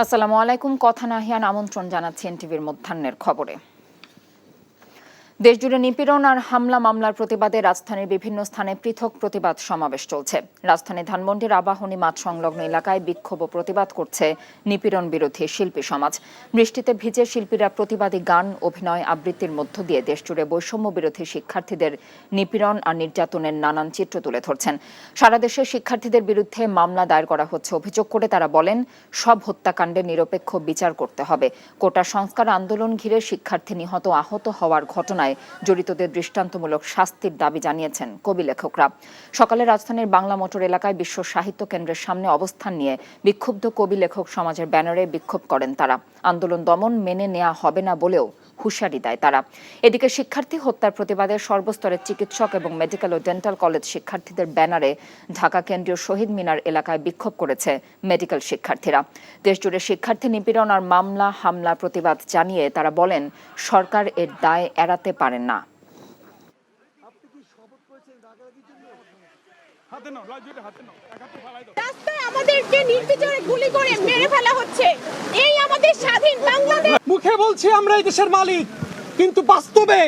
আসসালামু আলাইকুম। কথা নাহিয়ান আমন্ত্রণ জানাচ্ছি এনটিভির মধ্যাহ্নের খবরে। দেশজুড়ে নিপীড়ন আর হামলা মামলার প্রতিবাদে রাজধানীর বিভিন্ন স্থানে পৃথক প্রতিবাদ সমাবেশ চলছে। রাজধানী ধানমন্ডির আবাহনী মাঠ সংলগ্ন এলাকায় বিক্ষোভ ও প্রতিবাদ করছে নিপীড়ন বিরোধী শিল্পী সমাজ। বৃষ্টিতে ভিজে শিল্পীরা প্রতিবাদী গান, অভিনয়, আবৃত্তির মধ্য দিয়ে দেশজুড়ে বৈষম্য বিরোধী শিক্ষার্থীদের নিপীড়ন আর নির্যাতনের নানান চিত্র তুলে ধরছেন। সারা দেশে শিক্ষার্থীদের বিরুদ্ধে মামলা দায়ের করা হচ্ছে অভিযোগ করে তারা বলেন, সব হত্যাকাণ্ডের নিরপেক্ষ বিচার করতে হবে। কোটা সংস্কার আন্দোলন ঘিরে শিক্ষার্থী নিহত আহত হওয়ার ঘটনায় জড়িতদের দৃষ্টান্তমূলক শাস্তির দাবি জানিয়েছেন কবি লেখকরা। সকালে রাজধানীর বাংলা মোটর এলাকায় বিশ্ব সাহিত্য কেন্দ্রের সামনে অবস্থান নিয়ে বিক্ষুব্ধ কবি লেখক সমাজের ব্যানারে বিক্ষোভ করেন তারা। আন্দোলন দমন মেনে নেওয়া হবে না বলেও হুঁশিয়ারি দেয় তারা। এদিকে শিক্ষার্থী হত্যার প্রতিবাদে সর্বস্তরের চিকিৎসক এবং মেডিকেল ও ডেন্টাল কলেজ শিক্ষার্থীদের ব্যানারে ঢাকা কেন্দ্রীয় শহীদ মিনার এলাকায় বিক্ষোভ করেছে মেডিকেল শিক্ষার্থীরা। দেশজুড়ে শিক্ষার্থী নিপীড়ন আর মামলা হামলার প্রতিবাদ জানিয়ে তারা বলেন, সরকার এর দায় এড়াতে পারেন না। রাস্তায় আমাদেরকে নির্বিচারে গুলি করে মেরে ফেলা হচ্ছে। এই আমাদের স্বাধীন বাংলাদেশ। মুখে বলছি আমরা এই দেশের মালিক, কিন্তু বাস্তবে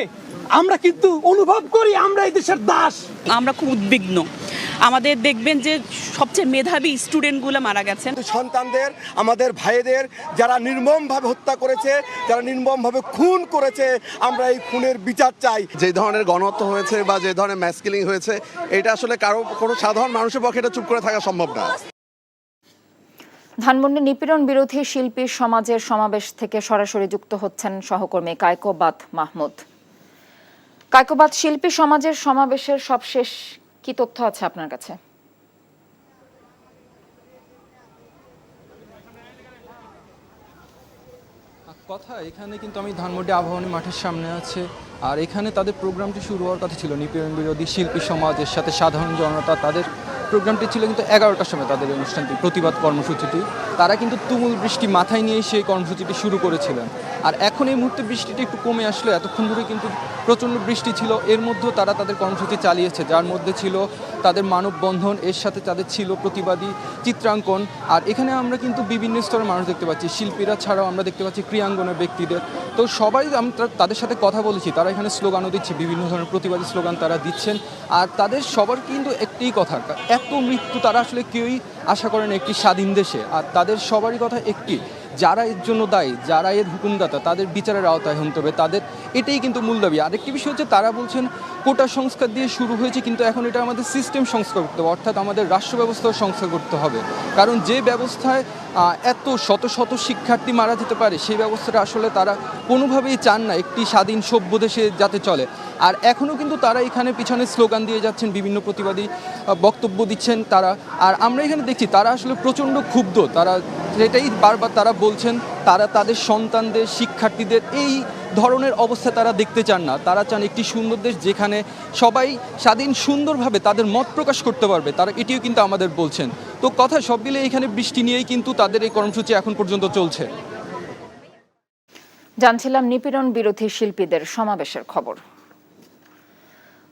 আমরা কিন্তু অনুভব করি আমরা এই দেশের দাস। আমরা খুব উদ্বিগ্ন। আমাদের দেখবেন যে সবচেয়ে মেধাবী স্টুডেন্টগুলো মারা গেছেন। সন্তানদের, আমাদের ভাইদের যারা নির্মমভাবে হত্যা করেছে, যারা নির্মমভাবে খুন করেছে, আমরা এই খুনের বিচার চাই। যে ধরনের গণহত্যা হয়েছে বা যে ধরনের ম্যাস কিলিং হয়েছে, এটা আসলে কোনো সাধারণ মানুষের পক্ষে এটা চুপ করে থাকা সম্ভব না। ধানমন্ডি নিপীড়ন বিরোধী শিল্পী সমাজের সমাবেশ থেকে সরাসরি যুক্ত হচ্ছেন সহকর্মী কায়কোবাদ মাহমুদ। কায়কোবাদ, শিল্পী সমাজের সমাবেশের সবশেষ কি তথ্য আছে আপনার কাছে? কথা এখানে কিন্তু আমি ধানমন্ডি আবাহনী মাঠের সামনে আছে, আর এখানে তাদের প্রোগ্রামটি শুরু হওয়ার কথা ছিল। নিপীড়ন বিরোধী শিল্পী সমাজের সাথে সাধারণ জনতা, তাদের প্রোগ্রামটি ছিল কিন্তু 11টার সময় তাদের অনুষ্ঠানটি, প্রতিবাদ কর্মসূচিটি। তারা কিন্তু তুমুল বৃষ্টি মাথায় নিয়ে সেই কর্মসূচিটি শুরু করেছিলেন। আর এখন এই মুহূর্তে বৃষ্টিটি একটু কমে আসলো, এতক্ষণ ধরে কিন্তু প্রচণ্ড বৃষ্টি ছিল। এর মধ্যেও তারা তাদের কর্মসূচি চালিয়েছে, যার মধ্যে ছিল তাদের মানববন্ধন, এর সাথে তাদের ছিল প্রতিবাদী চিত্রাঙ্কন। আর এখানে আমরা কিন্তু বিভিন্ন স্তরের মানুষ দেখতে পাচ্ছি, শিল্পীরা ছাড়াও আমরা দেখতে পাচ্ছি ক্রীড়াঙ্গনের ব্যক্তিদের। তো সবাই আমরা তাদের সাথে কথা বলেছি, তারা এখানে স্লোগানও দিচ্ছে, বিভিন্ন ধরনের প্রতিবাদী স্লোগান তারা দিচ্ছেন। আর তাদের সবার কিন্তু একটিই কথা, এত মৃত্যু তারা আসলে কেউই আশা করেন একটি স্বাধীন দেশে। আর তাদের সবারই কথা একটি, যারা এর জন্য দায়ী, যারা এর হুকুমদাতা, তাদের বিচারের আওতায় হতে হবে, তাদের এটাই কিন্তু মূল দাবি। আরেকটি বিষয় হচ্ছে, তারা বলছেন কোটা সংস্কার দিয়ে শুরু হয়েছে, কিন্তু এখন এটা আমাদের সিস্টেম সংস্কার করতে হবে, অর্থাৎ আমাদের রাষ্ট্র ব্যবস্থাও সংস্কার করতে হবে। কারণ যে ব্যবস্থায় এত শত শত শিক্ষার্থী মারা যেতে পারে, সেই ব্যবস্থাটা আসলে তারা কোনোভাবেই চান না একটি স্বাধীন সভ্য দেশে যাতে চলে। আর এখনও কিন্তু তারা এখানে পিছনে স্লোগান দিয়ে যাচ্ছেন, বিভিন্ন প্রতিবাদী বক্তব্য দিচ্ছেন তারা। আর আমরা এখানে দেখছি তারা আসলে প্রচণ্ড ক্ষুব্ধ। তারা সেটাই বারবার তারা বলছেন, তারা তাদের সন্তানদের, শিক্ষার্থীদের এই ধরনের অবস্থা তারা দেখতে চান না। তারা চান একটি সুন্দর দেশ যেখানে সবাই স্বাধীন সুন্দরভাবে তাদের মত প্রকাশ করতে পারবে, তারা এটিও কিন্তু আমাদের বলছেন। তো কথা সব মিলে এখানে বৃষ্টি নিয়েই কিন্তু তাদের এই কর্মসূচি এখন পর্যন্ত চলছে। জানছিলাম নিপীড়ন বিরোধী শিল্পীদের সমাবেশের খবর।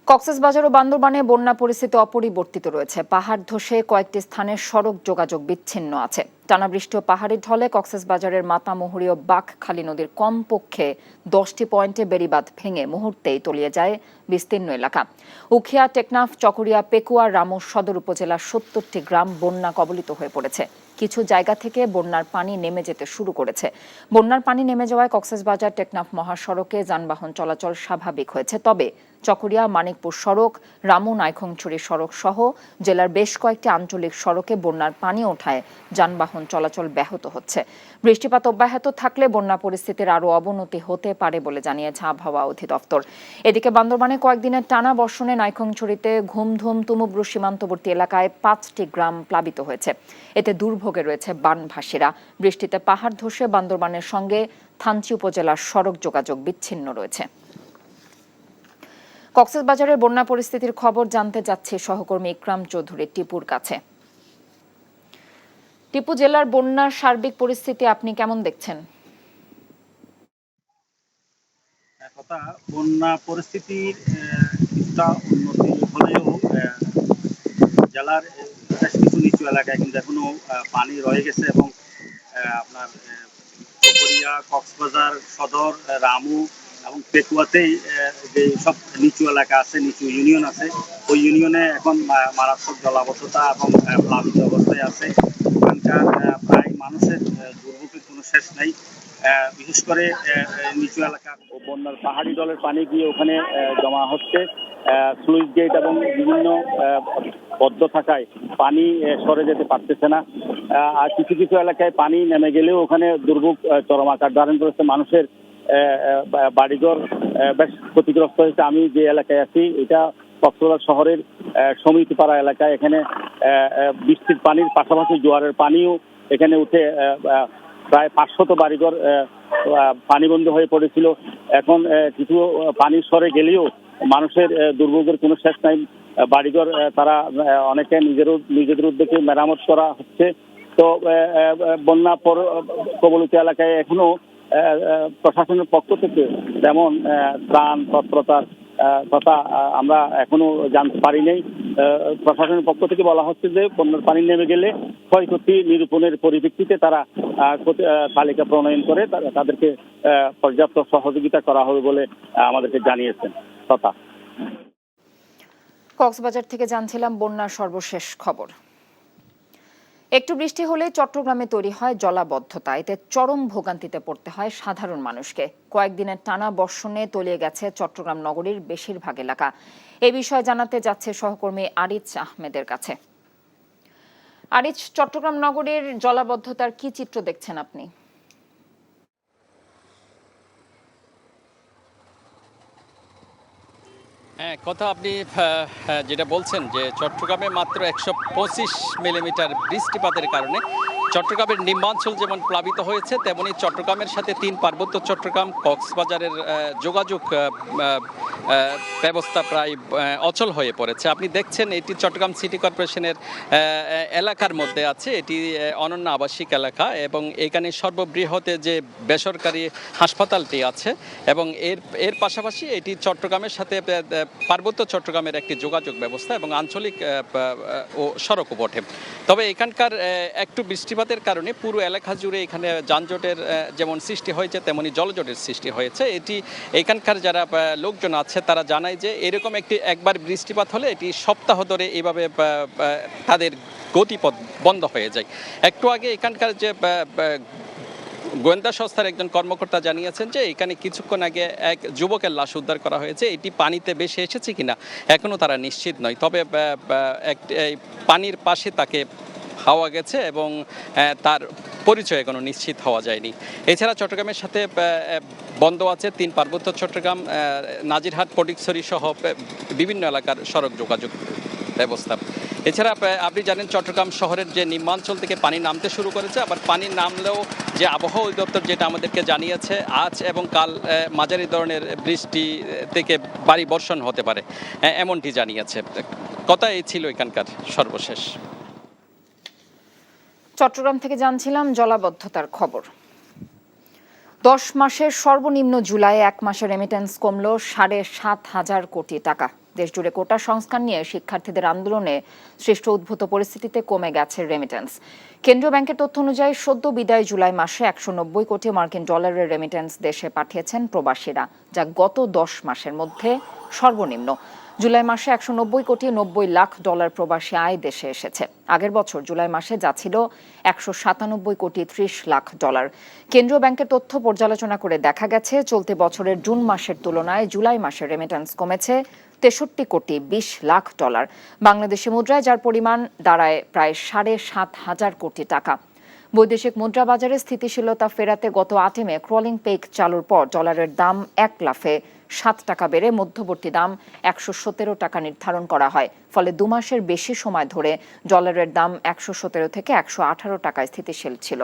কক্সবাজার ও বান্দরবানে বন্যা পরিস্থিতি অপরিবর্তিত রয়েছে। পাহাড় ধসে কয়েকটি স্থানে সড়ক যোগাযোগ বিচ্ছিন্ন আছে। টানা বৃষ্টি ও পাহাড়ি ঢলে কক্সবাজারের মাতামুহুরী ও বাঘখালী নদীর কমপক্ষে 10টি পয়েন্টে বেড়িবাঁধ ভেঙে মুহূর্তেই তলিয়ে যায় বিস্তীর্ণ এলাকা। উখিয়া, টেকনাফ, চকরিয়া, পেকুয়া, রামু সদর উপজেলার 70টি গ্রাম বন্যা কবলিত হয়ে পড়েছে। কিছু জায়গা থেকে বন্যার পানি নেমে যেতে শুরু করেছে। বন্যার পানি নেমে যাওয়ায় কক্সবাজার টেকনাফ মহাসড়কে যানবাহন চলাচল স্বাভাবিক হয়েছে। তবে চকরিয়া, মানিকপুর সড়ক, রামু নাইখংছড়ি সড়ক সহ জেলার বেশ কয়েকটি আঞ্চলিক সড়কে বন্যার পানি ওঠায় যানবাহন চলাচল ব্যাহত হচ্ছে। বৃষ্টিপাত অব্যাহত থাকলে বন্যা পরিস্থিতির আরও অবনতি হতে পারে বলে জানিয়েছে আবহাওয়া অধিদপ্তর। এদিকে বান্দরবানে কয়েকদিনের টানা বর্ষণে নাইখংছড়িতে ঘুমধুম তুমুব্রু সীমান্তবর্তী এলাকায় 5টি গ্রাম প্লাবিত হয়েছে। এতে দুর্ভোগে রয়েছে বানভাসীরা। বৃষ্টিতে পাহাড় ধসে বান্দরবানের সঙ্গে থানচি উপজেলার সড়ক যোগাযোগ বিচ্ছিন্ন রয়েছে। কক্সবাজারের বন্যা পরিস্থিতির খবর জানতে যাচ্ছে সহকর্মী ইকরাম চৌধুরী টিপুর কাছে। টিপু, জেলার বন্যার সার্বিক পরিস্থিতি আপনি কেমন দেখছেন? বন্যা পরিস্থিতির কিছুটা উন্নতি হলেও জেলার বেশ কিছু নিচু এলাকায় কিন্তু এখনো পানি রয়ে গেছে এবং আপনার কক্সবাজার সদর, রামু এবং পেকুয়াতেই যে সব নিচু এলাকা আছে, নিচু ইউনিয়ন আছে, ওই ইউনিয়নে এখন মারাত্মক জলাবদ্ধতা এবং প্লাবিত অবস্থায় আছে। ওখানকার প্রায় মানুষের দুর্ভোগের কোনো শেষ নেই। বিশেষ করে নিচু এলাকা ও বন্যার পাহাড়ি জলের পানি গিয়ে ওখানে জমা হচ্ছে। স্লুইস গেট এবং বিভিন্ন বদ্ধ থাকায় পানি সরে যেতে পারতেছে না। আর কিছু কিছু এলাকায় পানি নেমে গেলেও ওখানে দুর্ভোগ চরম আকার ধারণ করেছে। মানুষের বাড়িঘর বেশ ক্ষতিগ্রস্ত হয়েছে। আমি যে এলাকায় আছি এটা কক্সবাজার শহরের সমিতিপাড়া এলাকায়। এখানে বৃষ্টির পানির পাশাপাশি জোয়ারের পানিও এখানে উঠে প্রায় 500 বাড়িঘর পানিবন্ধ হয়ে পড়েছিল। এখন কিছু পানি সরে গেলেও মানুষের দুর্ভোগের কোনো শেষ নাই। বাড়িঘর তারা অনেকে নিজেদের উদ্যোগে মেরামত করা হচ্ছে। তো বন্যা কবলিত এলাকায় এখনো প্রশাসনের পক্ষ থেকে তেমন ত্রাণ তৎপরতার কথা আমরা এখনো জানতে পারি নাই। প্রশাসনের পক্ষ থেকে বলা হচ্ছে যে বন্যার পানি নেমে গেলে ক্ষয়ক্ষতি নিরূপণের পরিপ্রেক্ষিতে তারা তালিকা প্রণয়ন করে তাদেরকে পর্যাপ্ত সহযোগিতা করা হবে বলে আমাদেরকে জানিয়েছেন। কথা কক্সবাজার থেকে জানছিলাম বন্যার সর্বশেষ খবর। একটু বৃষ্টি হলে চট্টগ্রামে তৈরি হয় জলাবদ্ধতা। এতে চরম ভোগান্তিতে পড়তে হয় সাধারণ মানুষকে। কয়েকদিনের টানা বর্ষণে তলিয়ে গেছে চট্টগ্রাম নগরীর বেশিরভাগ এলাকা। এই বিষয়ে জানাতে যাচ্ছে সহকর্মী আরিজ আহমেদের কাছে। আরিজ, চট্টগ্রাম নগরীর জলাবদ্ধতার কি চিত্র দেখছেন আপনি? হ্যাঁ, কথা আপনি যেটা বলছেন যে চট্টগ্রামে মাত্র 125 মিলিমিটার বৃষ্টিপাতের কারণে চট্টগ্রামের নিম্নাঞ্চল যেমন প্লাবিত হয়েছে, তেমনি চট্টগ্রামের সাথে 3 পার্বত্য চট্টগ্রাম কক্সবাজারের যোগাযোগ ব্যবস্থা প্রায় অচল হয়ে পড়েছে। আপনি দেখছেন এটি চট্টগ্রাম সিটি কর্পোরেশনের এলাকার মধ্যে আছে। এটি অনন্য আবাসিক এলাকা এবং এখানে সর্ববৃহৎ যে বেসরকারি হাসপাতালটি আছে এবং এর পাশাপাশি এটি চট্টগ্রামের সাথে পার্বত্য চট্টগ্রামের একটি যোগাযোগ ব্যবস্থা এবং আঞ্চলিক ও সড়কও বটে। তবে এখানকার একটু বৃষ্টিপাতের কারণে পুরো এলাকা জুড়ে এখানে যানজটের যেমন সৃষ্টি হয়েছে তেমনি জলজটের সৃষ্টি হয়েছে। এটি এখানকার যারা লোকজন আছে তারা জানায় যে এরকম একবার বৃষ্টিপাত হলে এটি সপ্তাহ ধরে এইভাবে তাদের গতিপথ বন্ধ হয়ে যায়। একটু আগে এখানকার যে গোয়েন্দা সংস্থার একজন কর্মকর্তা জানিয়েছেন যে এখানে কিছুক্ষণ আগে এক যুবকের লাশ উদ্ধার করা হয়েছে। এটি পানিতে ভেসে এসেছে কিনা এখনও তারা নিশ্চিত নয়। তবে পানির পাশে তাকে পাওয়া গেছে এবং তার পরিচয় এখনো নিশ্চিত হওয়া যায়নি। এছাড়া চট্টগ্রামের সাথে বন্ধ আছে 3 পার্বত্য চট্টগ্রাম, নাজিরহাট, ফটিকছড়ি সহ বিভিন্ন এলাকার সড়ক যোগাযোগ ব্যবস্থা। এছাড়া আপনি জানেন চট্টগ্রাম শহরের যে নিম্নাঞ্চল থেকে পানি নামতে শুরু করেছে, আবার পানি নামলেও যে আবহাওয়া অধিদপ্তর যেটা আমাদেরকে জানিয়েছে আজ এবং কাল মাঝারি ধরনের বৃষ্টি থেকে ভারী বর্ষণ হতে পারে এমনটি জানিয়েছে। কথা এই ছিল এখানকার সর্বশেষ। চট্টগ্রাম থেকে জানছিলাম জলাবদ্ধতার খবর। 10 মাসের সর্বনিম্ন জুলাই 1 মাসের রেমিটেন্স কমল 7,500 কোটি টাকা। দেশজুড়ে কোটা সংস্কার নিয়ে শিক্ষার্থীদের আন্দোলনে সৃষ্ট উদ্ভূত পরিস্থিতিতে কমে গেছে রেমিটেন্স। কেন্দ্রীয় ব্যাংকের তথ্য অনুযায়ী সদ্য বিদায় জুলাই মাসে 190 কোটি মার্কিন ডলারের রেমিটেন্স দেশে পাঠিয়েছেন প্রবাসীরা, যা গত 10 মাসের মধ্যে সর্বনিম্ন। জুলাই মাসে 190 কোটি 90 লাখ ডলার প্রবাসী আয় দেশে এসেছে। আগের বছর জুলাই মাসে যা ছিল 197 কোটি 30 লাখ ডলার। কেন্দ্রীয় ব্যাংকের তথ্য পর্যালোচনা করে দেখা গেছে চলতি বছরের জুন মাসের তুলনায় জুলাই মাসের রেমিটেন্স কমেছে 63 কোটি 20 লাখ ডলার বাংলাদেশি মুদ্রায়, যার পরিমাণ দাঁড়ায় প্রায় 7,500 কোটি টাকা। বৈদেশিক মুদ্রা বাজারে স্থিতিশীলতা ফেরাতে গত 8 মে ক্রলিং পেগ চালুর পর ডলারের দাম 1 লাফে 7 টাকা বেড়ে মধ্যবর্তী দাম 117 টাকা নির্ধারণ করা হয়। ফলে 2 মাসের বেশি সময় ধরে ডলারের দাম 117 থেকে 118 টাকায় স্থিতিশীল ছিল।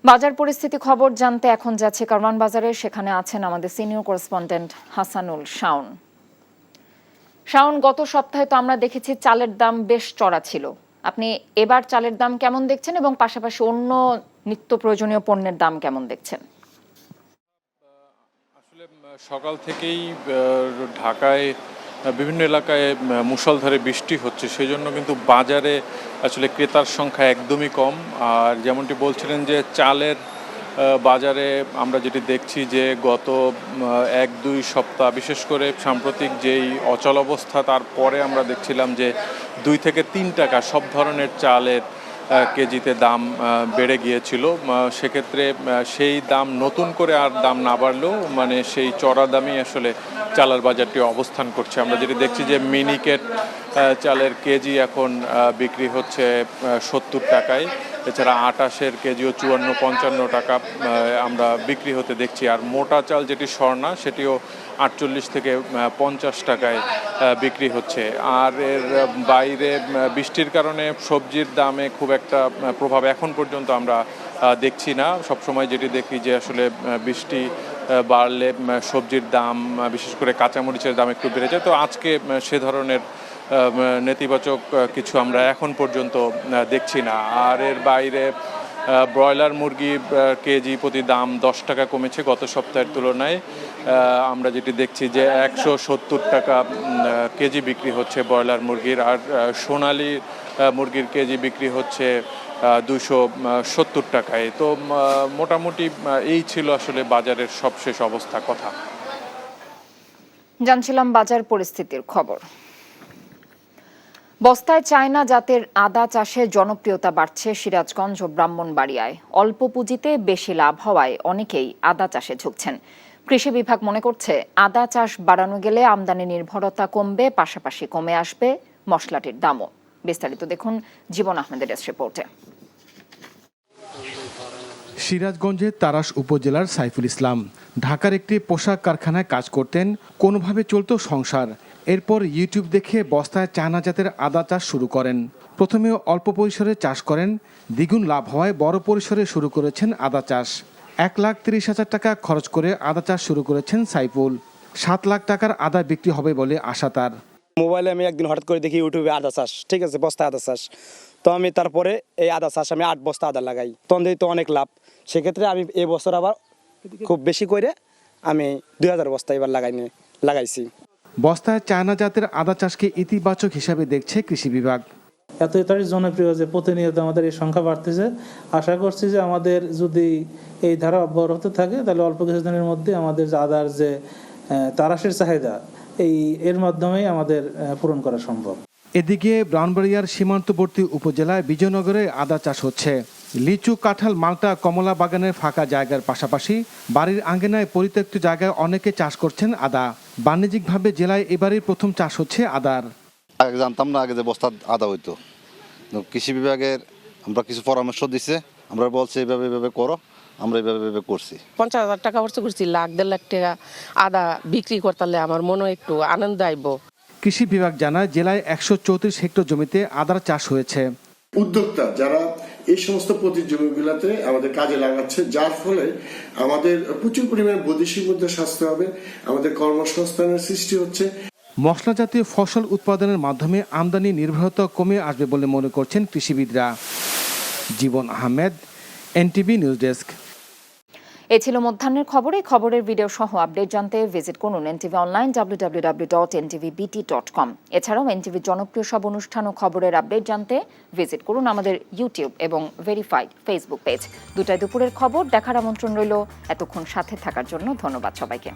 বাজার পরিস্থিতি খবর জানতে এখন যাচ্ছে কারওয়ান বাজারে। সেখানে আছেন আমাদের সিনিয়র করেসপন্ডেন্ট হাসানুল শাওন। শাওন, গত সপ্তাহে তো আমরা দেখেছি চালের দাম বেশ চড়া ছিল। আপনি এবার চালের দাম কেমন দেখছেন এবং পাশাপাশি অন্য নিত্য প্রয়োজনীয় পণ্যের দাম কেমন দেখছেন? আসলে সকাল থেকেই ঢাকায় বিভিন্ন এলাকায় মুষলধারে বৃষ্টি হচ্ছে, সেই জন্য কিন্তু বাজারে আসলে ক্রেতার সংখ্যা একদমই কম। আর যেমনটি বলছিলেন যে চালের বাজারে আমরা যেটি দেখছি যে গত 1-2 সপ্তাহ, বিশেষ করে সাম্প্রতিক যেই অচল অবস্থা, তারপরে আমরা দেখছিলাম যে 2 থেকে 3 টাকা সব ধরনের চালের কেজিতে দাম বেড়ে গিয়েছিল। সেক্ষেত্রে সেই দাম নতুন করে আর দাম না বাড়লেও মানে সেই চড়া দামই আসলে চালের বাজারটি অবস্থান করছে। আমরা যেটি দেখছি যে মিনিকেট চালের কেজি এখন বিক্রি হচ্ছে 70 টাকায়, এছাড়া আটাশের কেজিও 54-55 টাকা আমরা বিক্রি হতে দেখছি। আর মোটা চাল যেটি স্বর্ণা, সেটিও 48 থেকে 50 টাকায় বিক্রি হচ্ছে। আর এর বাইরে বৃষ্টির কারণে সবজির দামে খুব একটা প্রভাব এখন পর্যন্ত আমরা দেখছি না। সবসময় যেটি দেখি যে আসলে বৃষ্টি বাড়লে সবজির দাম, বিশেষ করে কাঁচামরিচের দাম একটু বেড়ে যায়। তো আজকে সে ধরনের নেতিবাচক কিছু আমরা এখন পর্যন্ত দেখছি না। আর এর বাইরে ব্রয়লার মুরগি কেজি প্রতি দাম 10 টাকা কমেছে গত সপ্তাহের তুলনায়। আমরা যেটি দেখছি যে 170 টাকা কেজি বিক্রি হচ্ছে ব্রয়লার মুরগির, আর সোনালী মুরগির কেজি বিক্রি হচ্ছে 270 টাকায়। তো মোটামুটি এই ছিল আসলে বাজারের সবশেষ অবস্থা। কথা জানছিলাম বাজার পরিস্থিতির খবর। বস্তায় চায়না জাতের আদা চাষের জনপ্রিয়তা বাড়ছে সিরাজগঞ্জ ও ব্রাহ্মণবাড়িয়ায়। অল্প পুঁজিতে বেশি লাভ হওয়ায় অনেকেই আদা চাষে ঝুঁকছেন। কৃষি বিভাগ মনে করছে আদা চাষ বাড়ানো গেলে আমদানি নির্ভরতা কমবে, পাশাপাশি কমে আসবে মশলাটির দামও। বিস্তারিত দেখুন জীবন আহমেদের রিপোর্টে। সিরাজগঞ্জের তারাস উপজেলার সাইফুল ইসলাম ঢাকার একটি পোশাক কারখানায় কাজ করতেন। কোনোভাবে চলত সংসার। এরপর ইউটিউব দেখে বস্তায় চায়না জাতের আদা চাষ শুরু করেন। প্রথমে অল্প পরিসরে চাষ করেন, দ্বিগুণ লাভ হওয়ায় বড় পরিসরে শুরু করেছেন আদা চাষ। 1,30,000 টাকা খরচ করে আদা চাষ শুরু করেছেন সাইফুল। 7 লাখ টাকার আদা বিক্রি হবে বলে আশা তার। মোবাইলে আমি একদিন হঠাৎ করে দেখি ইউটিউবে আদা চাষ, ঠিক আছে, বস্তা আদা চাষ। তো আমি তারপরে এই আদা চাষ আমি 8 বস্তা আদা লাগাই, তখন তো অনেক লাভ। সেক্ষেত্রে আমি এই বছর আবার খুব বেশি করে আমি 2000 বস্তা এবার লাগাইছি। বস্তায় চায়না জাতের আদা চাষকে ইতিবাচক হিসাবে দেখছে কৃষি বিভাগ। এতটাই জনপ্রিয় যে প্রতিনিয়ত আমাদের এই সংখ্যা বাড়তেছে। আশা করছি যে আমাদের যদি এই ধারা অব্যাহত থাকে তাহলে অল্প কিছুদিনের মধ্যে আমাদের আদার যে তারাশের চাহিদা এর মাধ্যমেই আমাদের পূরণ করা সম্ভব। এদিকে ব্রাহ্মণবাড়িয়ার সীমান্তবর্তী উপজেলায় বিজয়নগরে আদা চাষ হচ্ছে। লিচু, কাঁঠাল, মাল্টা, কমলা বাগানের ফাঁকা জায়গার পাশাপাশি বাড়ির আঙ্গিনায় পরিত্যক্ত জায়গায় অনেকে চাষ করছেন আদা। বাণিজ্যিকভাবে জেলায় এবারই প্রথম চাষ হচ্ছে আদার। আগে জানতাম না আগে যে বস্তা আদা হইতো। কৃষি বিভাগের আমরা কিছু পরামর্শ দিছে, আমরা বলছি এভাবে করো, আমরা এভাবে করছি। 50,000 টাকা খরচ করছি, 1.5 লাখ টাকা আদা বিক্রি করতে আমার মনে একটু আনন্দ আইব। কৃষি বিভাগ জানায় জেলায় 134 হেক্টর জমিতে আদার চাষ হয়েছে। উদ্যোক্তা যারা এই সমস্ত পতিত জমিগুলোতে আমাদের কাজে লাগাচ্ছে, যার ফলে আমাদের প্রচুর পরিমাণে বৈদেশিক মুদ্রা স্বাস্থ্য হবে, আমাদের কর্মসংস্থানের সৃষ্টি হচ্ছে। মশলা জাতীয় ফসল উৎপাদনের মাধ্যমে আমদানি নির্ভরতা কমে আসবে বলে মনে করছেন কৃষিবিদরা। জীবন আহমেদ, এনটিভি নিউজ ডেস্ক। এ ছিল মধ্যাহ্নের খবরে। খবরের ভিডিও সহ আপডেট জানতে ভিজিট করুন এনটিভি অনলাইন www.ntvbt.com। এছাড়াও এনটিভির জনপ্রিয় সব অনুষ্ঠান ও খবরের আপডেট জানতে ভিজিট করুন আমাদের ইউটিউব এবং ভেরিফাইড ফেসবুক পেজ। 2টায় দুপুরের খবর দেখার আমন্ত্রণ রইল। এতক্ষণ সাথে থাকার জন্য ধন্যবাদ সবাইকে।